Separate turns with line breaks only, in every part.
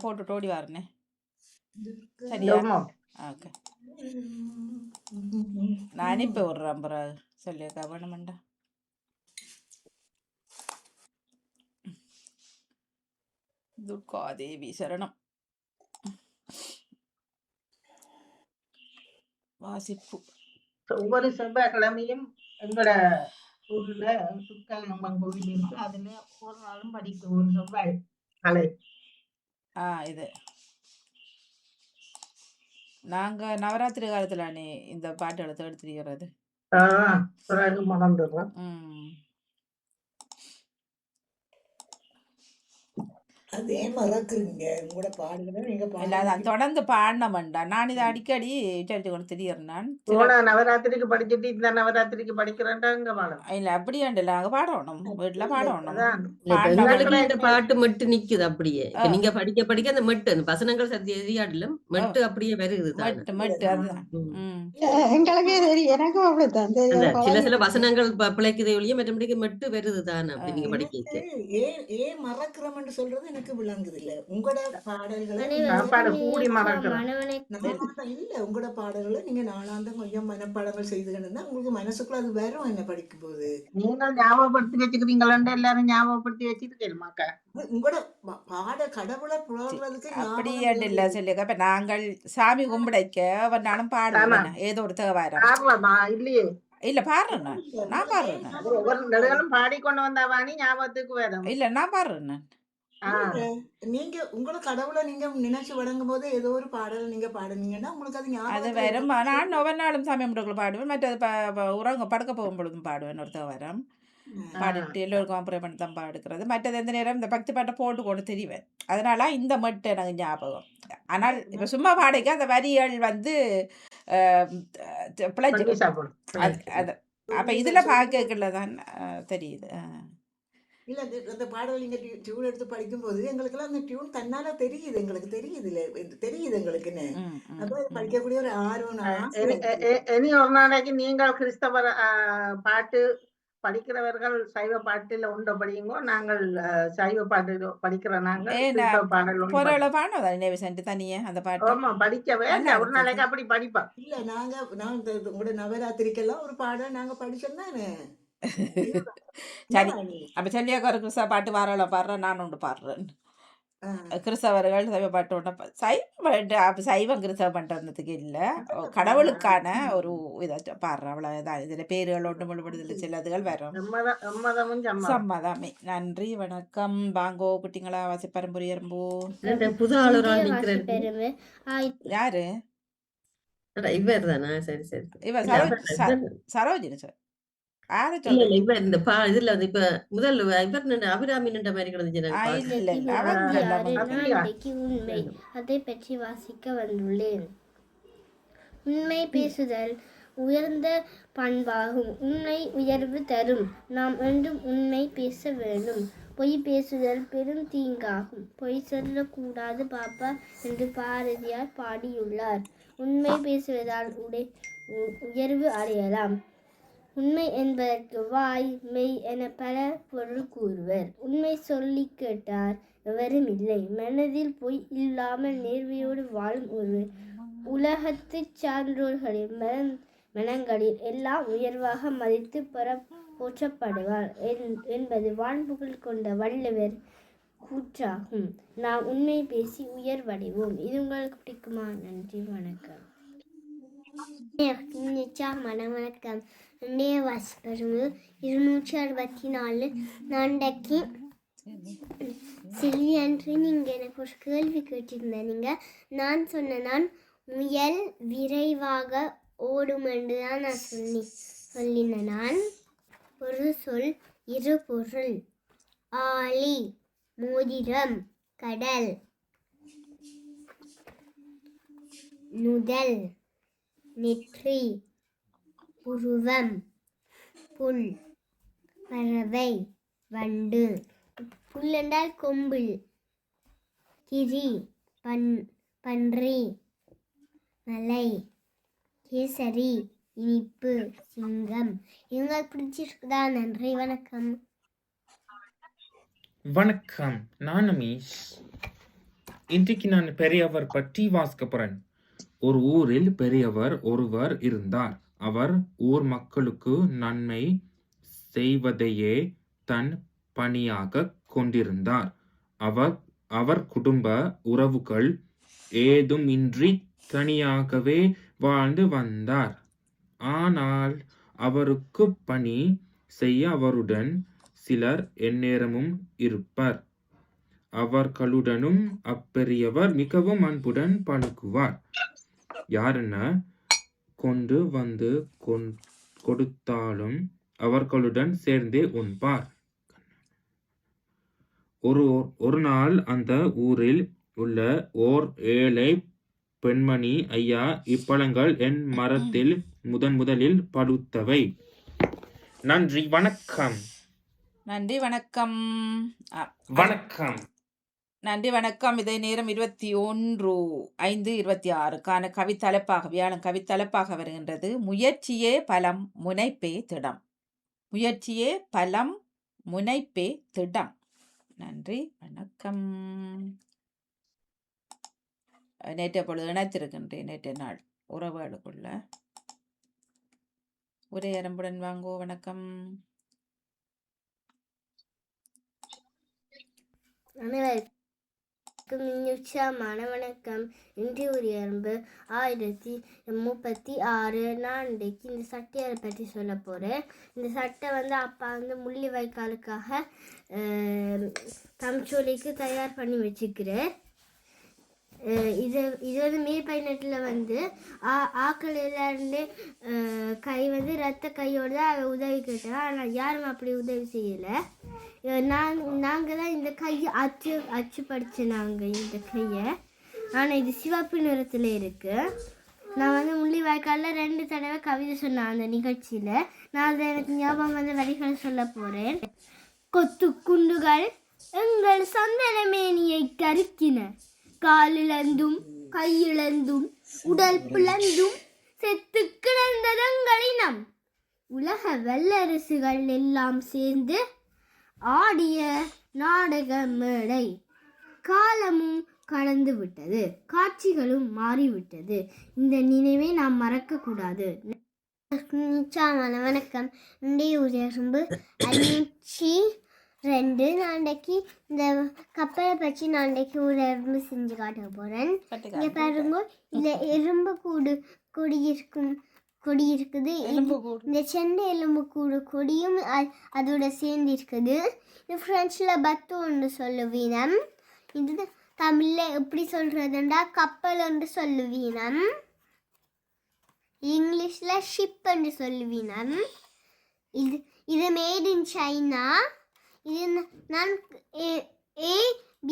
போட்டுட்டு ஓடி வரனே. சரியா? ஓகே. நான் அனுப்பி விடுறேன் பிறகு சொல்லியிருக்கா வேணுமெண்டா. துர்காதேவி சரணம். வாசிப்பு
ஒவ்வொரு செவ்வாய்க்கிழமையும் எங்களோட ஊர்ல சுக்கால் அம்மன் கோவில் இருக்கு. அதுல ஒரு நாளும் படிக்கும் ஒரு செவ்வாய் கலை.
இது நாங்க நவராத்திரி காலத்துல இந்த பாட்டு எடுத்துக்கிறது.
பிறகு மணந்துடுறோம்.
அதே மறக்குறீங்க உங்களோட பாடுகிறேன் நீங்க
அதான் தொடர்ந்து பாடினமண்டா. நான் இதை அடிக்கடி சொல்லிட்டு கொண்டு திடீர்னு நான்
நவராத்திரிக்கு படிச்சுட்டு இந்த நவராத்திரிக்கு படிக்கிறேன்டாங்க பாடம்
இல்ல அப்படியாண்டு நாங்க பாடணும் வீட்டுல பாடணும்.
இந்த பாட்டு மட்டும் நிக்குது அப்படியே. இப்ப நீங்க படிக்க படிக்க அந்த மெட்டு அந்த வசனங்கள் சத்தி எரியாடல மெட்டு அப்படியே வருது.
மெட்டு அதுதான்.
எங்களுக்கே தெரியும், எனக்கும் அப்படித்தான் தெரியும்.
சில வசனங்கள் பிழைக்குதே ஒழிய மற்றபடிக்கு மெட்டு வருது தானே அப்படி நீங்க படிக்க.
ஏன் மறக்கிறோம்னு சொல்றது எனக்கு விளங்குது இல்ல. உங்களோட பாடல்களை
கூடி மறக்கிறோம்
இல்ல. உங்களோட பாடல்களை நீங்க நாளாந்தம் கொஞ்சம் மனப்பாடங்கள் செய்துக்கணும்னா உங்களுக்கு மனசுக்குள்ள அது வரும். என்ன படிக்கும் போது
நீங்கள் ஞாபகப்படுத்தி வச்சுக்கிறீங்களா? எல்லாரும் ஞாபகப்படுத்தி வச்சுருக்கேன்மாக்கா.
உங்களோட பாட கடவுளை புலர்றதுக்கு
அப்படி இல்ல சொல்லுங்க. இப்ப நாங்கள் சாமி கும்பிடைக்க நானும் பாடுவேன் ஏதோ ஒரு தேவாரம்
இல்லையே.
இல்ல பாடுறேன் நான் பாடுறேன்.
ஒவ்வொரு பாடிக்கொண்டு வந்தாவானி ஞாபகத்துக்கு வரும்.
இல்ல நான் பாடுறேன்.
நீங்க உங்களோட கடவுளை நீங்க நினைச்சு வழங்கும் போது ஏதோ ஒரு பாடல் நீங்க பாடுனீங்கன்னா உங்களுக்கு அது
அது வரும். நான் ஒவ்வொரு நாளும் சாமி கும்பிடுக்குள்ள பாடுவேன். மற்றது உறங்க படுக்க போகும் பொழுதும் பாடுவேன். ஒரு தேவாரம் பாடிட்டு எல்லோருக்கும் அப்புறம் பண்ணி தான் பாடுக்கிறது. மற்றது எந்த நேரம் இந்த பக்தி பாட்டை போட்டு கொண்டு தெரிவேன். அதனால இந்த மட்டும் எனக்கு ஞாபகம். ஆனால் இப்ப சும்மா பாடைக்க அந்த வரிகள் பிழைச்சு அது அப்ப இதுல பாக்கலதான் தெரியுது.
இல்ல அந்த பாடல் நீங்க டியூன் எடுத்து படிக்கும் போது எங்களுக்கெல்லாம் அந்த டியூன் தன்னால தெரியுது. எங்களுக்கு தெரியுது இல்ல தெரியுது எங்களுக்குன்னு. அப்ப படிக்கக்கூடிய ஒரு ஆர்வம்.
இனி ஒரு நாளைக்கு நீங்கள் கிறிஸ்தவ பாட்டு படிக்கிறவர்கள் சைவ பாட்டுல உண்ட படியுங்கோ. நாங்கள் சைவ பாட்டு படிக்கிற
நாங்கள் தனியே அந்த பாட்டு
படிக்கவே ஒரு நாளைக்கு அப்படி படிப்போம்.
இல்ல நாங்க உங்களோட நவராத்திரிக்கெல்லாம் ஒரு பாடம் நாங்க படிச்சோம் தானே.
சரி அப்ப சொல்லியா ஒரு கிறிஸ்தவ பாட்டு வாராள பாடுறேன். நான் ஒன்று பாடுறேன். கிறிஸ்தவர்கள் சைவ பாட்டு ஒன்று சைவம் கிறிஸ்தவ பண்றதுக்கு இல்ல கடவுளுக்கான ஒரு இதை பாடுறேன். அவ்வளவுதான். இதுல பேர்கள் ஒன்று முழுபடுதல் சிலதுகள் வரும். சம்மதமே. நன்றி வணக்கம். வாங்கோ குட்டிங்களா வாசிப்பரம்புரியம்போ.
புது
யாரு
இவர் தானா? சரி சரி
இவ சரோஜினி சார்.
இந்த இதுல இப்ப முதல் அபிராமி மாதிரி
உண்மை அதை பற்றி வாசிக்க வந்துள்ளேன். உண்மை பேசுதல் உயர்ந்த பண்பாகும். உண்மை உயர்வு தரும். நாம் என்றும் உண்மை பேச வேண்டும். பொய் பேசுதல் பெரும் தீங்காகும். பொய் சொல்லக்கூடாது பாப்பா என்று பாரதியார் பாடியுள்ளார். உண்மை பேசுவதால் உயர்வு அடையலாம். உண்மை என்பதற்கு வாய் மெய் என பல பொருள் கூறுவர். உண்மை சொல்லி கேட்டார் எவரும் இல்லை. மனதில் பொய் இல்லாமல் நேர்மையோடு வாழும் ஒருவர் உலகத்து சான்றோர்களின் மனங்களில் எல்லாம் உயர்வாக மதித்து போற்றப்படுவார் என்பது வான்புகழ் கொண்ட வள்ளுவர் கூற்றாகும். நாம் உண்மை பேசி உயர்வடைவோம். இது உங்களுக்கு பிடிக்குமா? நன்றி வணக்கம். வணக்கம். இன்றைய வாசிப்பது 264. நான்டைக்கு செல்வி அன்று நீங்கள் எனக்கு ஒரு கேள்வி கேட்டிருந்தீங்க. நான் சொன்னேன் முயல் விரைவாக ஓடும் என்று தான் நான் சொல்லினேன். நான் ஒரு சொல் இரு பொருள். ஆழி மோதிரம் கடல் நுதல் நெற்றி புருவம் புல் பறவை வண்டு. புல் என்றால் கொம்பில். கிரி பன்றி மலை கேசரி இனிப்பு சிங்கம். இவங்க பிடிச்சிருக்குதா? நன்றி வணக்கம்.
வணக்கம். நான் ரமேஷ். இன்றைக்கு நான் பெரியவர் பற்றி வாசிக்க போறேன். ஒரு ஊரில் பெரியவர் ஒருவர் இருந்தார். அவர் ஊர் மக்களுக்கு நன்மை செய்வதையே தன் பணியாக கொண்டிருந்தார். அவர் குடும்ப உறவுகள் ஏதுமின்றி தனியாகவே வாழ்ந்து வந்தார். ஆனால் அவருக்கு பணி செய்ய அவருடன் சிலர் எந்நேரமும் இருப்பர். அவர்களுடனும் அப்பெரியவர் மிகவும் அன்புடன் பழகுவார். யாரென்ன கொண்டு வந்து கொடுத்தாலும் அவர்களுடன் சேர்ந்தே உண்பார். ஒரு நாள் அந்த ஊரில் உள்ள ஓர் ஏழை பெண்மணி, ஐயா, இப்பழங்கள் என் மரத்தில் முதலில் பழுத்தவை. நன்றி, வணக்கம்.
நன்றி வணக்கம்.
வணக்கம்.
நன்றி வணக்கம். இதே நேரம் 21:5:26 கவித்தலைப்பாக வியாழன் கவித்தலைப்பாக வருகின்றது. முயற்சியே பலம், முனைப்பே திடம். முயற்சியே பலம், முனைப்பே திடம். நன்றி வணக்கம். நேற்றைய பொழுது இணைத்திருக்கின்றேன். நேற்றைய நாள் உறவுகளுக்குள்ள ஒரே அன்புடன் வாங்கோ. வணக்கம்.
உற்சாகமான வணக்கம். இன்று ஒரு எறும்பு 1036. நான் இன்றைக்கு இந்த சட்டையை பற்றி சொல்ல போகிறேன். இந்த சட்டை அப்பா முள்ளிவாய்க்காலுக்காக தமிழ்ச்சோலைக்கு தயார் பண்ணி வச்சுக்கிறேன். இது மே 18 ஆக்கள் எல்லாருமே கை ரத்த கையோடு தான் உதவி கேட்டேன். ஆனால் யாரும் அப்படி உதவி செய்யலை. நாங்கள் தான் இந்த கையை அச்சு படித்தோம். நாங்கள் இந்த கையை, ஆனால் இது சிவப்பு நிறத்தில் இருக்குது. நான் முள்ளிவாய்க்காலில் 2 தடவை கவிதை சொன்னேன் அந்த நிகழ்ச்சியில். நான் அதை எனக்கு ஞாபகம் வரிகளை சொல்ல போகிறேன். கொத்து குண்டுகள் எங்கள் சந்தனமேனியை கருக்கின, காலிழந்தும் கையிழந்தும் உடல் பிளந்தும் செத்து கிடந்ததங்களினம். உலக வல்லரசுகள் எல்லாம் சேர்ந்து ஆடிய நாடக மேடை. காலமும் கடந்து விட்டது, காட்சிகளும் மாறிவிட்டது. இந்த நினைவை நாம் மறக்க கூடாது. நிச்சயமான வணக்கம். இன்றைய எறும்பு 502. நான் இன்றைக்கு இந்த கப்பலை பற்றி நான் இன்றைக்கு ஒரு எறும்பு செஞ்சு காட்ட போகிறேன். இங்கே பாருங்க, இதில் எறும்பு கொடி இருக்குது. இந்த செண்டை எலும்பு கொடியும் அதோட சேர்ந்து இருக்குது. இது ஃப்ரெஞ்சில் பத்து ஒன்று சொல்லுவீனம். இது தமிழில் எப்படி சொல்கிறதுண்டா கப்பல் என்று சொல்லுவீனம். இங்கிலீஷில் ஷிப் என்று சொல்லுவீனம். இது மேட் இன் சைனா. இது நான் A-B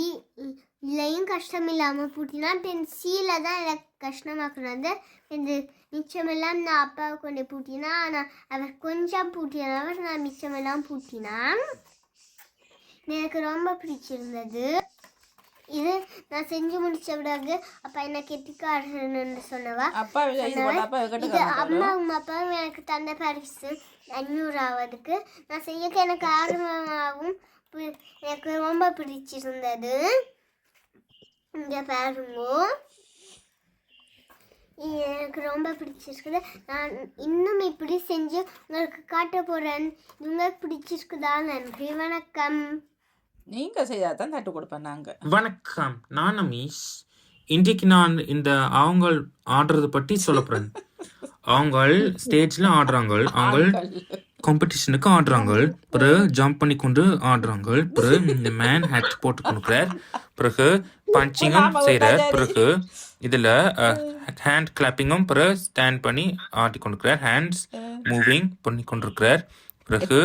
இல்லையும் கஷ்டம் இல்லாமல் பூட்டினான். சியில் தான் எனக்கு கஷ்டமாக்குனது. இந்த மிச்சமெல்லாம் நான் அப்பாவை கொண்டு பூட்டினா. ஆனால் அவர் கொஞ்சம் பூட்டினவர், நான் மிச்சமெல்லாம் பூட்டினான். எனக்கு ரொம்ப பிடிச்சிருந்தது. இது நான் செஞ்சு முடிச்ச பிறகு அப்பா என்ன கெட்டிக்காரன்னு சொன்னவா. இது அம்மாவும் அப்பாவும் எனக்கு தந்த பரிசு 500ஆவதுக்கு. நான் செய்ய எனக்கு ஆர்வமாகவும் எனக்கு ரொம்ப பிடிச்சிருந்தது. இங்கே பாருங்க, எனக்கு ரொம்ப பிடிச்சிருக்குது. நான் இன்னும் இப்படி செஞ்சு உங்களுக்கு காட்ட போகிறேன். உங்களுக்கு பிடிச்சிருக்குதா? நன்றி, வணக்கம்.
நீங்கள் செய்தாதான் தட்டு கொடுப்பேன். நாங்கள்
வணக்கம். நான் அமீஷ். இன்றைக்கு நான் இந்த அவங்க ஆடுறது பற்றி சொல்ல போறேன். அவங்க ஸ்டேஜ்ல ஆடுறாங்க, அவங்க காம்படிஷனுக்கு ஆடுறாங்க, பிறகு ஜம்ப் பண்ணி கொண்டு ஆடுறாங்க, பிறகு இந்த மேன் ஹேட் போட்டு கொடுக்குறார், பிறகு பஞ்சிங்கும் செய்கிறார், பிறகு இதில் ஹேண்ட் கிளாப்பிங்கும், பிறகு ஸ்டாண்ட் பண்ணி ஆடி கொண்டிருக்கிறார், ஹேண்ட்ஸ் மூவிங் பண்ணி கொண்டிருக்கிறார், பிறகு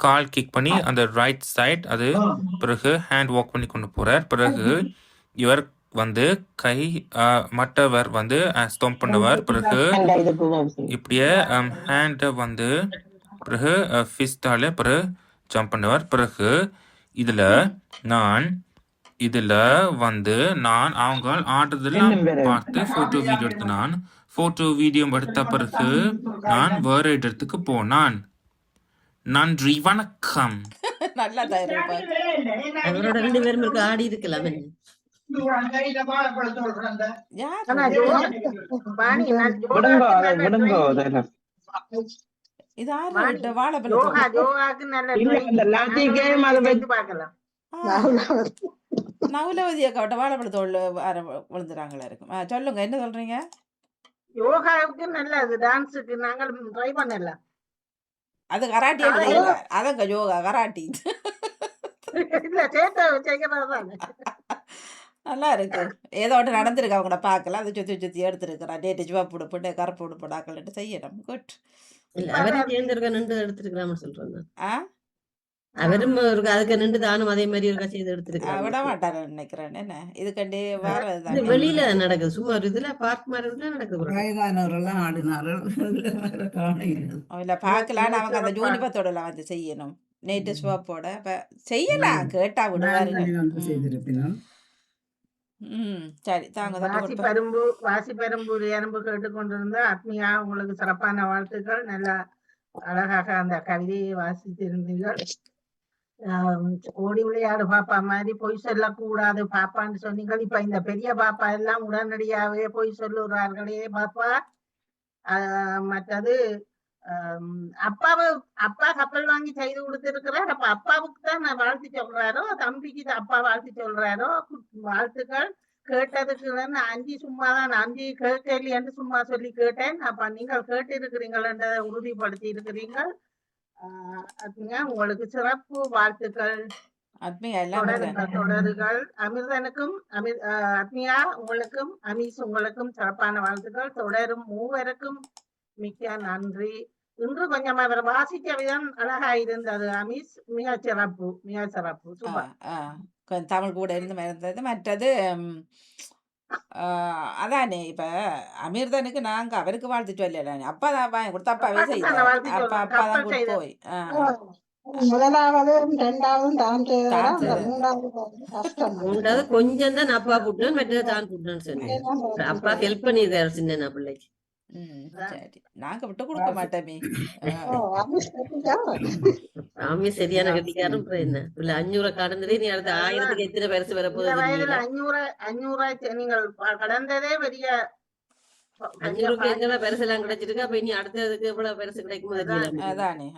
கால் கிக் பண்ணி அந்த ரைட் சைட் அது, பிறகு ஹேண்ட் வாக் பண்ணி கொண்டு போகிறார், பிறகு இவர் கை மற்றவர் ஸ்டோம் பண்ணுவார், பிறகு இப்படியே ஹேண்டை பிறகு ஃபிஸ்டால பிறகு ஜம்ப் பண்ணுவார். பிறகு இதில் நான் அவங்க ஆடுறதெல்லாம் பார்த்து ஃபோட்டோ வீடியோ எடுத்து நான் ஃபோட்டோ வீடியோ எடுத்த பிறகு நான் வேற இடத்துக்கு போனான். நன்றி, வணக்கம்.
நல்லா
அவரோட 2 பேரும் ஆடி இருக்கலாம்.
யார்
ஆனா வாணி
விடுங்கோ அதை
யோகாக்கு நல்ல
விடுங்கோ
ட்ரைனிங்.
அதில்
இது ஆறு
வாணி
விட்ட வாழைப்பழத்தோட
யோகாக்கு நல்ல
இல்ல அந்த
ட்ரைனிங்.
லாத்திக்கையும் அதை
செஞ்சு பார்க்கலாம்.
நகுலவதியை கவட்ட வாழைப்பழத்தோடு விழுந்துறாங்களா இருக்கும். சொல்லுங்க, என்ன சொல்றீங்க?
யோகாவுக்கு நல்லது, டான்ஸுக்கு நாங்கள் ட்ரை பண்ணலாம்.
அது கராட்டி எழுதுங்க, அதங்க யோகா கராட்டி.
இல்ல சேர்த்து செய்யறதுதானே.
நல்லா இருக்கு. ஏதோ ஒன்று நடந்திருக்கு, அவங்கள பார்க்கலாம். அதை சுற்றி சுற்றி எடுத்துருக்குறான். நேற்று சிவப்பு உடுப்புண்டு கருப்பு உடுப்புடாக்கள்ட்டு செய்யணும். குட்.
இல்ல அவரும் சேர்ந்திருக்க நின்று எடுத்திருக்கலாம்னு சொல்றேன் நான்.
ஆ
அவரும் ஒரு அதுக்கு நின்று தானும் அதே மாதிரி ஒரு செய்து
விட
எடுத்திருக்கலாம்.
மாட்டாரு நினைக்கிறேன். என்ன இதுக்கண்டே
இது
வர்றதுதான்
வெளியில நடக்குது, சும்மா ஒரு இதுல பார்க் மாதிரி நடக்குது.
வயதானவரெல்லாம் ஆடினார்கள்.
அவங்கள பார்க்கலான்னு அவங்க அந்த யூனிபத்தோடலாம் வந்து செய்யணும். நேற்று சிவப்போட இப்போ செய்யலாம், கேட்டா விடுவாருங்க.
செய்திருப்பினோம்.
சரி, தாங்க
வாசி பெரும்பூர் எறும்பு கேட்டுக்கொண்டிருந்த ஆத்மியா, உங்களுக்கு சிறப்பான வாழ்த்துக்கள். நல்லா அழகாக அந்த கவிதையை வாசித்திருந்தீர்கள். ஓடி விளையாடு பாப்பா மாதிரி பொய் சொல்லக்கூடாது பாப்பான்னு சொன்னீங்கள். இப்ப இந்த பெரிய பாப்பா எல்லாம் உடனடியாகவே பொய் சொல்லுகிறார்களே பாப்பா. மற்றது அப்பா கப்பல் வாங்கி செய்து கொடுத்திருக்கிறார். அப்ப அப்பாவுக்கு தான் நான் வாழ்த்து சொல்றாரோ, தம்பிக்கு அப்பா வாழ்த்து சொல்றாரோ? வாழ்த்துக்கள். கேட்டதுக்கு அஞ்சி சும்மாதான், அஞ்சி கேட்கல என்று சும்மா சொல்லி கேட்டேன். அப்ப நீங்கள் கேட்டு இருக்கிறீங்கள் என்றதை உறுதிப்படுத்தி இருக்கிறீர்கள். உங்களுக்கு சிறப்பு வாழ்த்துக்கள். தொடர்கள் அமிர்தனுக்கும் ஆத்மியா உங்களுக்கும் அமீஸ் உங்களுக்கும் சிறப்பான வாழ்த்துக்கள். தொடரும் மூவருக்கும் மிக்க நன்றி. இன்று கொஞ்சம் அவர் வாசிக்க விதம் அழகா இருந்தது அமீஸ். மிக சிறப்பு, மிக சிறப்பு. சூப்பர்.
தமிழ் கூட இருந்தது. மற்றது அதானே இப்ப அமிர்தனுக்கு நாங்க அவருக்கு வாழ்த்து சொல்லல, அப்பா தான் வாங்கி கொடுத்த, அப்பாவே செய்தார். அப்பா தான் போய்
முதலாவது இரண்டாவது தான் செய்தாரா, மூன்றாவது கஷ்டம்.
மூன்றாவது கொஞ்சம் தான் அப்பா கூட்டணும், மற்றது தான் கூட்டணும்னு சொன்னேன். அப்பா ஹெல்ப் பண்ணிருக்காரு சின்ன பிள்ளைக்கு.
சரி, நாங்க விட்டு கொடுக்க மாட்டோமே.
ஆமே சரியான கட்டிக்காரும். என்ன இல்ல 500 கடந்ததே, நீ அடுத்த 1000க்கு எத்தனை பரிசு வரப்போகுது?
500 நீங்கள் கடந்ததே பெரிய
500க்கு எங்க பரிசு எல்லாம் கிடைச்சிருக்கு. அப்ப இனி அடுத்ததுக்கு எவ்வளவு பரிசு கிடைக்கும்?
அதானே.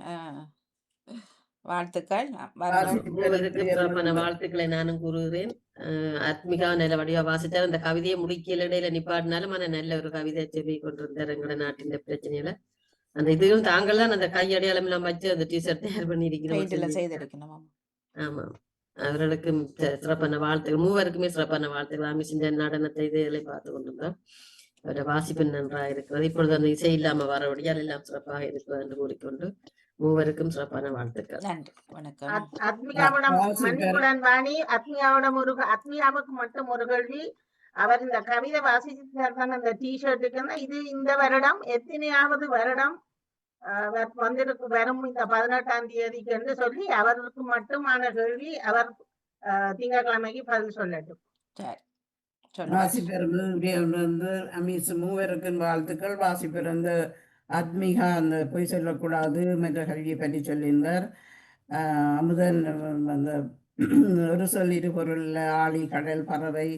வாழ்த்துக்கள்.
சிறப்பான வாழ்த்துக்களை நானும் கூறுகிறேன். ஆத்மிகா நல்ல வடிவா வாசித்தார். அந்த கவிதையை முடிக்கல, இடையில நிப்பாட்டினாலும் ஆனா நல்ல ஒரு கவிதை செவி கொண்டிருந்தார். எங்களோட நாட்டின் பிரச்சனையில அந்த இதுவும் தாங்கள் தான் அந்த கை அடையாளம் எல்லாம் வச்சு அந்த டிஷர்ட் தயார் பண்ணிருக்கிறோம். ஆமா, அவர்களுக்கும் சிறப்பான வாழ்த்துக்கள். மூவருக்குமே சிறப்பான வாழ்த்துக்கள். ஆமி செஞ்ச நடனத்தை இதுகளை பார்த்து கொண்டிருந்தோம். அவருடைய வாசிப்பு நன்றாக இருக்கிறது. இப்பொழுது அந்த இசை இல்லாம வரவழியால் எல்லாம் சிறப்பாக இருக்கிறது என்று கூறிக்கொண்டு மூவருக்கும் சிறப்பான வாழ்த்துக்கள்.
நன்றி, வணக்கம்.
ஆத்மியாவுக்கு மட்டும் ஒரு கேள்வி. அவர் இந்த கவிதை வாசிச்சிருக்காரு அந்த டிஷர்ட்டுக்கு, இது இந்த வருடம் எத்தனையாவது வருடம் வந்திருக்கு வரும் இந்த 18ஆம் தேதிக்கு என்று சொல்லி அவருக்கு மட்டுமான கேள்வி. அவர் திங்கட்கிழமைக்கு பதில் சொல்லட்டும்.
வாசிப்பிறந்து அமீஸ் மூவருக்கும் வாழ்த்துக்கள். வாசிப்பிறந்த ஆத்மிகா அந்த பொய் சொல்லக்கூடாது மற்ற கல்வியை பற்றி சொல்லியிருந்தார். அமுதன் அந்த ஒரு சொல் இரு பொருளில் ஆழி கடல் பறவை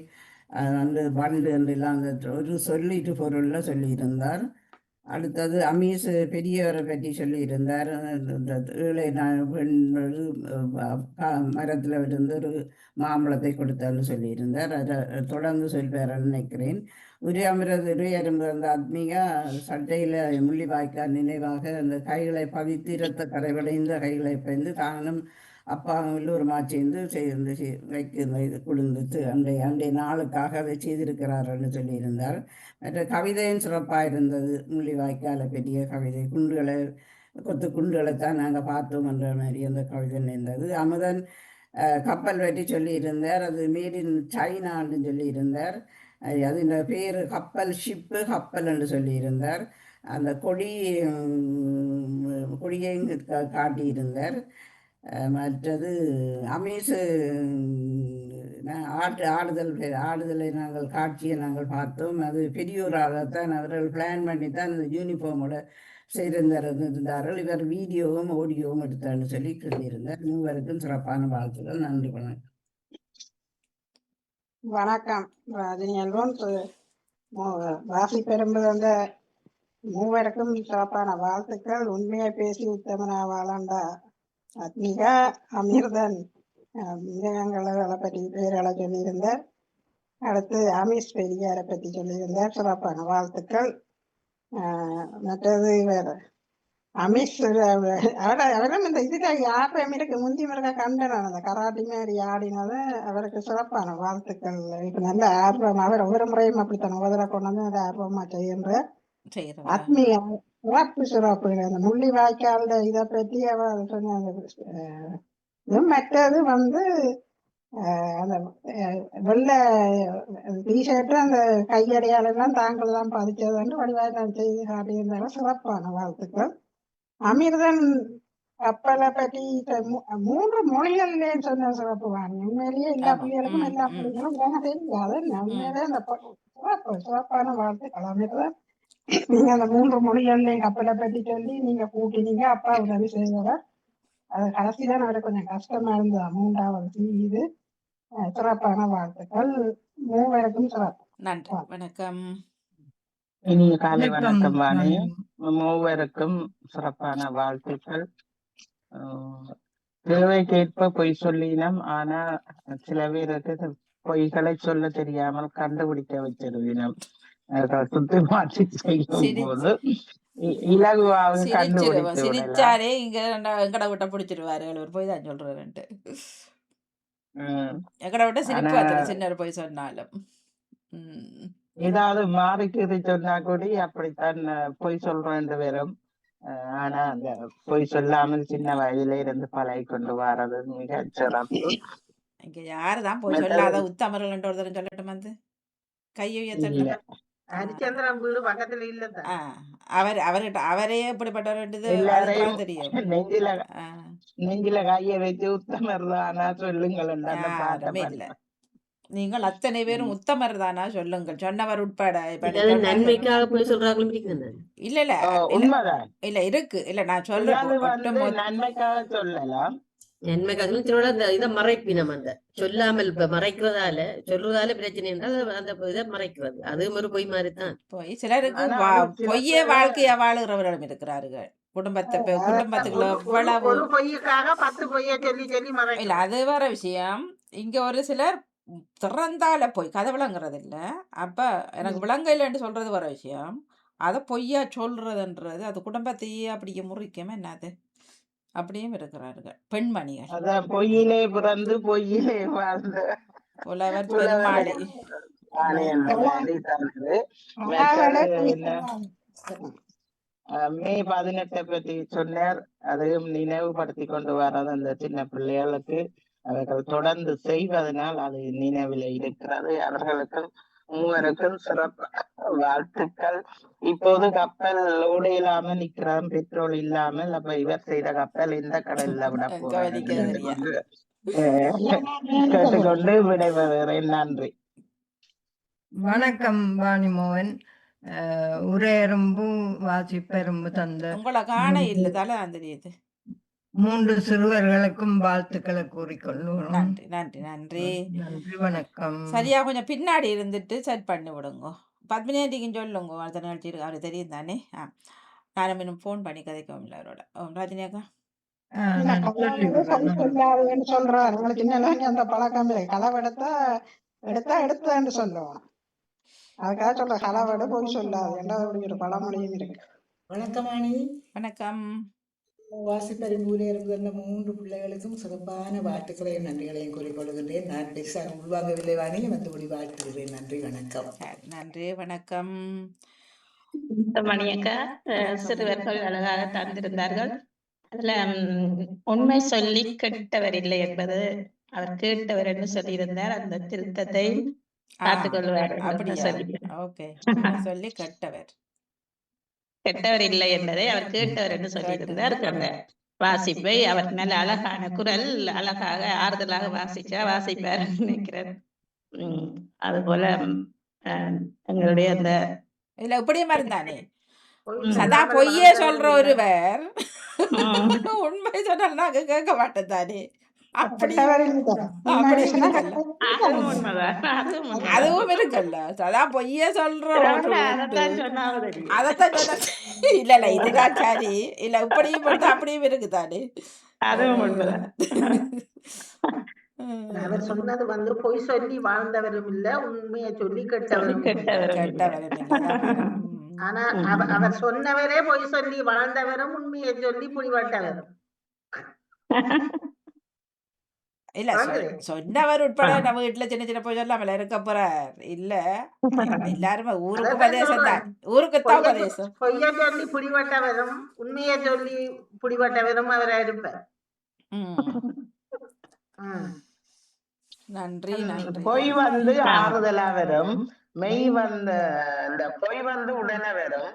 அந்த வண்டு என்றெல்லாம் அந்த ஒரு சொல் இரு பொருளில் சொல்லியிருந்தார். அடுத்தது அமீஸ் பெரியவரை பற்றி சொல்லியிருந்தார். இந்த ஏழை மரத்தில் இருந்து ஒரு மாம்பழத்தை கொடுத்தான்னு சொல்லியிருந்தார். அதை தொடர்ந்து சொல்வார்னு நினைக்கிறேன். உரையரும்பு அந்த ஆத்மிகா சட்டையில் முள்ளிவாய்க்கால் நினைவாக அந்த கைகளை பதித்து இரத்த கரைவடைந்த கைகளை பயந்து தானும் அப்பாவில் ஒரு மாச்சேர்ந்து சேர்ந்து வைக்க இது குளிர்ந்து அன்றைய நாளுக்காக அதை செய்திருக்கிறார்னு சொல்லியிருந்தார். மற்ற கவிதையும் சிறப்பாக இருந்தது. முள்ளிவாய்க்கால பெரிய கவிதை, குண்டுகளை கொத்து குண்டுகளைத்தான் நாங்கள் பார்த்தோம் என்ற மாதிரி அந்த கவிதை இருந்தது. அமுதன் கப்பல் பற்றி சொல்லியிருந்தார். அது மேட் இன் சைனான்னு சொல்லியிருந்தார். அது இந்த பேர் கப்பல் ஷிப்பு கப்பல் என்று சொல்லியிருந்தார். அந்த கொடியையும் காட்டியிருந்தார். மற்றது அமீஸு ஆடுதலை நாங்கள் காட்சியை நாங்கள் பார்த்தோம். அது பெரியோராகத்தான் அவர்கள் பிளான் பண்ணி தான் அந்த யூனிஃபார்மோட செய்திருந்தார்கள். இவர் வீடியோவும் ஆடியோவும் எடுத்தான்னு சொல்லி சொல்லியிருந்தார். மூவருக்கும் சிறப்பான வாழ்த்துக்கள். நன்றி, வணக்கம்.
வணக்கம் ராஜினி அல்வன் வாசிப்பெரும்பு அந்த மூவருக்கும் சிறப்பான வாழ்த்துக்கள். உண்மையை பேசி உத்தமனா வாழண்டா ஆத்மிகா அமிர்தன் மிருகங்களை பற்றி பேர்களை சொல்லியிருந்தார். அடுத்து அமீஷ் பெரியாரை பற்றி சொல்லியிருந்தார். சிறப்பான வாழ்த்துக்கள். மற்றது வேற அமீஷ் அவரும் இந்த இதுல யாரும் இருக்கு முந்தி மிருக கண்டனம் அந்த கராட்டி மாதிரி ஆடினது அவருக்கு சிறப்பான வாழ்த்துக்கள். இப்ப நல்ல ஆர்வம் அவர் ஒவ்வொரு முறையும் அப்படித்தான் உதர கொண்டு வந்து நல்ல ஆர்வமா செய்கின்ற ஆத்மீக சிறப்பு சிறப்பு. அந்த முள்ளி வாய்க்கால் இதை பற்றி அவர் சொன்ன. மற்றது வந்து அந்த வெள்ளை டிஷர்ட்டு அந்த கையடையாளெல்லாம் தாங்கள் தான் பதிச்சது என்று வடிவாய்தான் செய்து காட்டியிருந்தாலும் சிறப்பான வாழ்த்துக்கள். அமிர்தன் கப்பலை பற்றி 3 மொழிகள்லேயே சொன்ன சிறப்பு வாங்க. உண்மையிலேயே எல்லா பிள்ளைகளுக்கும் எல்லா மொழிகளும் தெரியாது. உண்மையிலே அந்த சிறப்பான வாழ்த்துக்கள் அமிர்தன். நீங்க அந்த 3 மொழிகள்லேயும் கப்பலை பற்றி சொல்லி நீங்க கூட்டினீங்க. அப்பா உதவி செய்தவர். அது கடைசிதான் அவருக்கு கொஞ்சம் கஷ்டமா இருந்தது 3வது இது. சிறப்பான வாழ்த்துக்கள் மூவருக்கும் சிறப்பு.
நன்றி. வணக்கம்.
இனிய காலை வணக்கம் வாணி. மூவருக்கும் சிறப்பான வாழ்த்துக்கள். தேவைக்கேற்ப பொய் சொல்லினோம். ஆனா சில பேருக்கு பொய்களை சொல்ல தெரியாமல் கண்டுபிடிக்க வச்சிருவினோம். சுத்தி மாற்றி செய்யும் போது இலகுவாக கண்டுபிடித்து
சிரிச்சாரே இங்க எங்கட விட்ட பிடிச்சிருவாரு. போய் தான் சொல்றேன்ட்டு எங்கட விட்ட சிரிப்பு சின்ன போய் சொன்னாலும்
ஏதாவது மாறிக்கு சொன்னா கூட அப்படித்தான் பொய் சொல்றேன் வரும். ஆனா அந்த பொய் சொல்லாமல் சின்ன வயதில இருந்து பழகி கொண்டு வர்றது மிக சிறப்பு.
இங்க யாருதான் போய் சொல்லாத உத்தமர்கள் என்று ஒருத்தரும் சொல்லட்டும் வந்து கையை
ஹரிச்சந்திரன் வீடு பக்கத்துல இல்ல.
அவர்கிட்ட அவரே எப்படிப்பட்டவர் தெரியும்.
நெஞ்சில கைய வச்சு உத்தமர் தானா சொல்லுங்கள்.
இல்ல நீங்கள் அத்தனை பேரும் உத்தமர் தானா சொல்லுங்கள். சொன்னவர் உட்பட
நன்மைக்காக போய் சொல்றாங்க.
இல்ல இல்ல
உண்மைதான்.
இல்ல இருக்கு. இல்ல நான் சொல்றேன்
நன்மைக்காக சொல்லலாம்.
நன்மைக்காக அந்த இதை மறைப்பினம் அந்த சொல்லாமல் மறைக்கிறதால சொல்றதால பிரச்சனை என்றால் அந்த இதை மறைக்கிறது. அதுவும் ஒரு பொய் மாதிரிதான்.
பொய் சிலருக்கு பொய்யே வாழ்க்கையா வாழுகிறவர்களும் இருக்கிறார்கள். குடும்பத்துக்குள்ள
பொய்யுக்காக 10 பொய்யை சொல்லி சொல்லி மறை.
இல்ல அது வேற விஷயம். இங்க ஒரு சிலர் திறந்தால போய் கதை விளங்குறது இல்ல. அப்ப எனக்கு விளங்கலைன்னு சொல்றது வர விஷயம். அதை பொய்யா சொல்றதுன்றது அது குடும்பத்தையே அப்படியே முறிக்கும். என்னது அப்படியும் இருக்கிறார்கள் பெண்மணிகள்.
அதான் பொய்யிலே பிறந்து பொய்யிலே வாழ்ந்த
புலவர் பெருமாளை.
மே 18 பற்றி சொன்னார். அதையும் நினைவுபடுத்தி கொண்டு வர்றது அந்த சின்ன பிள்ளைகளுக்கு அவர்கள் தொடர்ந்து செய்வதனால் அது நினைவில் இருக்கிறது. அவர்களுக்கு மூவருக்கும் சிறப்பு வாழ்த்துக்கள். இப்போது கப்பல் ஓட இல்லாம நிக்கிறான், பெட்ரோல் இல்லாமல். அப்ப இவர் செய்த கப்பல் இந்த கடல்ல விட கேட்டுக்கொண்டு விடைபெறுகிறேன். நன்றி.
வணக்கம் வாணிமோகன். உரையரும்பும் வாசிப்பெரும்பு தந்த
உங்களை காண இல்லதால தெரியுது.
3 சிறுவர்களுக்கும் வாழ்த்துக்களை கூறிக்கொள்ளுவோம்.
நன்றி நன்றி நன்றி
நன்றி. வணக்கம்.
சரியா கொஞ்சம் பின்னாடி இருந்துட்டு செட் பண்ணி விடுங்க. பத்மினியாண்டிக்கும் சொல்லுங்க. அடுத்த நிகழ்ச்சி இருக்கு அவரு தெரியும் தானே. நானும் இன்னும் ஃபோன் பண்ணி கதைக்கவும் இல்லை அவரோட. ராஜினியாக்கா
சொல்றாரு அந்த பழக்கம் களவெடுத்தா எடுத்தான்னு சொல்லுவோம். அதுக்காக சொல்ற களவெடு போய் சொல்லாது என்றாவது ஒரு பழமொழியும் இருக்கு.
வணக்கமாணி.
வணக்கம்.
வாசிப்பறிமூலே இருந்து வந்த 3 பிள்ளைகளுக்கும் சிறப்பான வாழ்த்துக்களையும் நன்றிகளையும் கூறிக்கொள்கின்றேன். நான் பெருசாக உள்வாங்கவில்லை வாணி, மற்றபடி வாழ்த்துகிறேன். நன்றி. வணக்கம்.
நன்றி. வணக்கம்.
மணியக்கா சிறுவர்கள் அழகாக தந்திருந்தார்கள். அதுல உண்மை சொல்லி கெட்டவர் இல்லை என்பது அவர் கேட்டவர் என்று சொல்லியிருந்தார். அந்த திருத்தத்தை பார்த்துக்கொள்வார்.
சொல்லி கெட்டவர்
இல்லை என்பதை அவர் கேட்டவர் என்று சொல்லியிருந்தார். அந்த வாசிப்பை அவர் நல்ல அழகான குரல் அழகாக ஆறுதலாக வாசிப்பார் நினைக்கிறேன். அதுபோல எங்களுடைய அந்த
இல்ல இப்படியே இருந்தானே சதா பொய்யே சொல்ற ஒருவர் உண்மை சொன்னால் நாங்க கேட்க மாட்டேன் தானே. அப்படி
கெட்டவரில் தான்.
அப்படி
உண்மையை சொன்னா
இருக்கல்ல
அதுவும் உண்மைதான். அதுவும் உண்மைதான்.
அதுவும் இருக்கல்ல அதான் பொய்ய சொல்ற ஒரு
ரவுண்டா
உண்டு
அதைத்தான் சொன்னாவது இல்லையே.
அதைத்தான் சொன்ன இல்ல இல்ல இதுதான் சரி இல்ல இப்படியும் படுத்து அப்படியும் இருக்குதானே
அதுவும் உண்மைதான்.
அவர் சொன்னது வந்து பொய் சொல்லி வாழ்ந்தவரும் இல்ல, உண்மையை சொல்லி
சொல்லி
கெட்டவரும் இல்ல.
கெட்டவரும் இல்லை.
கெட்டவரும் இல்லதான்
ஆனா அவர் சொன்னவரே பொய் சொல்லி வாழ்ந்தவரும், உண்மையை சொல்லி புடிபட்டவரும்.
இல்ல சொன்னவர் உட்பட நம்ம வீட்டுல சின்ன சின்ன பொய் சொல்லாமல இருக்க போற இல்ல எல்லாருமே ஊருக்கு
அதான்
உபதேசம்
சொல்றேன்.
தான் ஊருக்குத்தான் உபதேசம்
பொய்ய சொல்லி புடிபட்டவரும், உண்மையை சொல்லி புடிபட்டவரும் அவரா இருப்பார்.
நன்றி நன்றி
பொய் வந்து ஆறுதலா வரும், மெய் வந்து இந்த பொய் வந்து உடனே வரும்,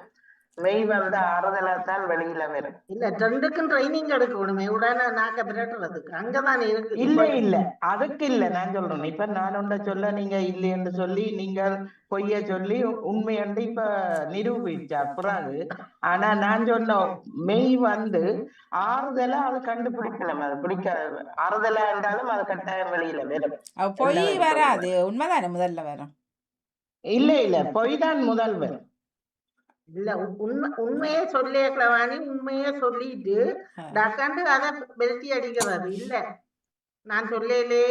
மெய் வந்து ஆறுதலா தான் வெளியில வரும்.
இல்ல ரெண்டுக்கும் ட்ரைனிங் எடுக்கணுமே, உடனே நாக்க பிரட்டுறதுக்கு அங்கதான் இருக்கு.
இல்ல இல்ல அதுக்கு இல்ல நான் சொல்றேன். இப்ப நான் ஒன்றை சொல்ல நீங்க இல்லைன்னு சொல்லி நீங்கள் பொய்ய சொல்லி உண்மையண்டு இப்ப நிரூபிச்சா பிறகு, ஆனா நான் சொன்ன மெய் வந்து ஆறுதலா அது கண்டுபிடிக்கலாம். அது பிடிக்க ஆறுதலா இருந்தாலும் அது கட்டாயம் வெளியில வரும்.
பொய் வராது உண்மைதானே முதல்ல வரும்.
இல்ல இல்ல பொய் தான் முதல் வரும்.
இல்ல உண்மையே சொல்லியக்கலவாணி உண்மையே சொல்லிட்டு டக்காண்டு அத பெருத்தி அடிக்கிறது இல்ல, நான் சொல்லலே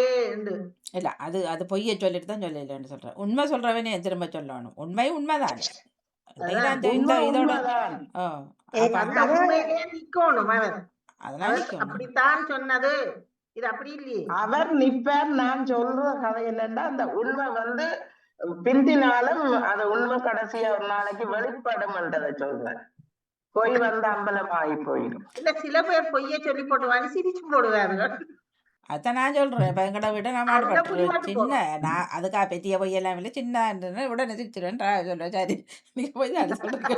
இல்ல அது அது பொய்ய சொல்லிட்டு தான் சொல்லலன்னு சொல்றேன். உண்மை சொல்றவனே திரும்ப சொல்லணும். உண்மை உண்மைதான் இதோட
நிக்கணும் அவர்.
அதெல்லாம்
அப்படித்தான் சொன்னது, இது அப்படி இல்லையே.
அவர் நிப்பார். நான் சொல்ற கதை என்னன்னா அந்த உண்மை வந்து பிந்தினாலும் அது உண்மை கடைசியா ஒரு நாளைக்கு வெளிப்படும் என்றதை சொல்றேன். பொய் வந்து அம்பலம் ஆகி போயிடும்.
இல்ல சில பேர் பொய்ய சொல்லி போட்டுவாங்க, சிரிச்சு போடுவார்கள்.
அதான் நான் சொல்றேன். இப்ப எங்கட விட நான் மாட்டுப்பட்டுருவேன். சின்ன நான் அதுக்காக பெரிய பொய்யெல்லாம் இல்லை, சின்ன உடனே சிரிச்சிருவேன் சொல்லுவேன். சரி நீங்க போய் தான் சொல்லுங்க.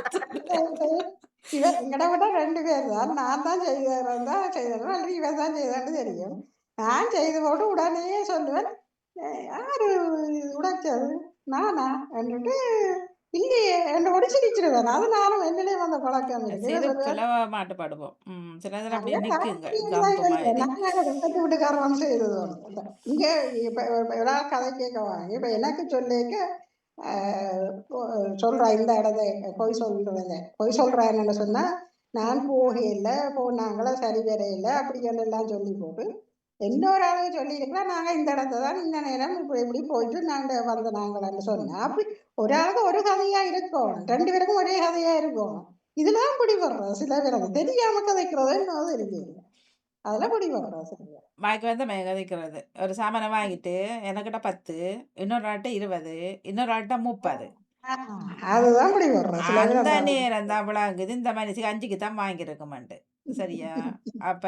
எங்கட விட 2 பேர் தான். நான் தான் செய்தேன் அல்லது இவன் தான் செய்தான்னு தெரியும். நான் செய்து போட்டு உடனே சொல்லுவேன், யாரு உடைச்சது நானா என்றுட்டு இல்லையே என்னோட சிரிச்சிருவேன். அது நானும் என்னிலே வந்த பழக்கம்
மாட்டுப்பாடுவோம். சில
வீட்டுக்காரன் செய்தது இங்க இப்ப கதை கேட்க வாங்க. இப்ப எனக்கு சொல்லிக்க சொல்றா இந்த இடத்த பொய் சொல்றேன்னு சொன்னா நான் போகையில போனாங்களா சரி வரையில அப்படி எல்லாம் சொல்லி போட்டு இன்னொரு ஆளு சொல்லியிருக்கலாம், நாங்க இந்த இடத்த தான் இந்த நேரம் இப்படி போயிட்டு நாங்க வந்த நாங்களான்னு சொன்னா அப்படி ஒரு ஆளுக்கு ஒரு கதையா இருக்கும், 2 பேருக்கும் ஒரே கதையா இருக்கும். இதுலதான் பிடி வர்றோம். சில பேர் அது தெரியாம கதைக்கிறது என்னது இருக்கு, அதெல்லாம் பிடி வர்றோம். சில பேர்
வாய்க்கு வந்து கதைக்கிறது. ஒரு சாமானை வாங்கிட்டு எனக்கிட்ட 10, இன்னொரு ஆட்ட 20, இன்னொரு ஆட்ட 30.
அதுதான் பிடி வர்றோம்.
அந்த நேரம் தான் விளாங்குது இந்த மனுஷிக்கு 5க்கு தான் வாங்கியிருக்குமாண்டு. சரியா அப்ப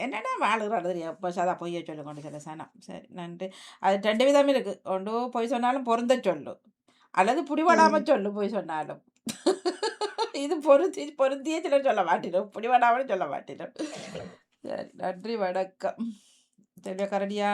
என்னடா வாழ்கிறாரு தெரியும். இப்போ சதா பொய்ய சொல்லு கொண்டு சில சனம். சரி நன்றி. அது 2 விதம் இருக்கு. ஒன்று பொய் சொன்னாலும் பொருந்த சொல்லு, அல்லது புடிபடாம சொல்லு பொய் சொன்னாலும். இது பொருந்தியே சிலர் சொல்ல மாட்டிடும், புடிபடாமலும் சொல்ல மாட்டிடும். சரி நன்றி வணக்கம். தெளிவா கரடியா.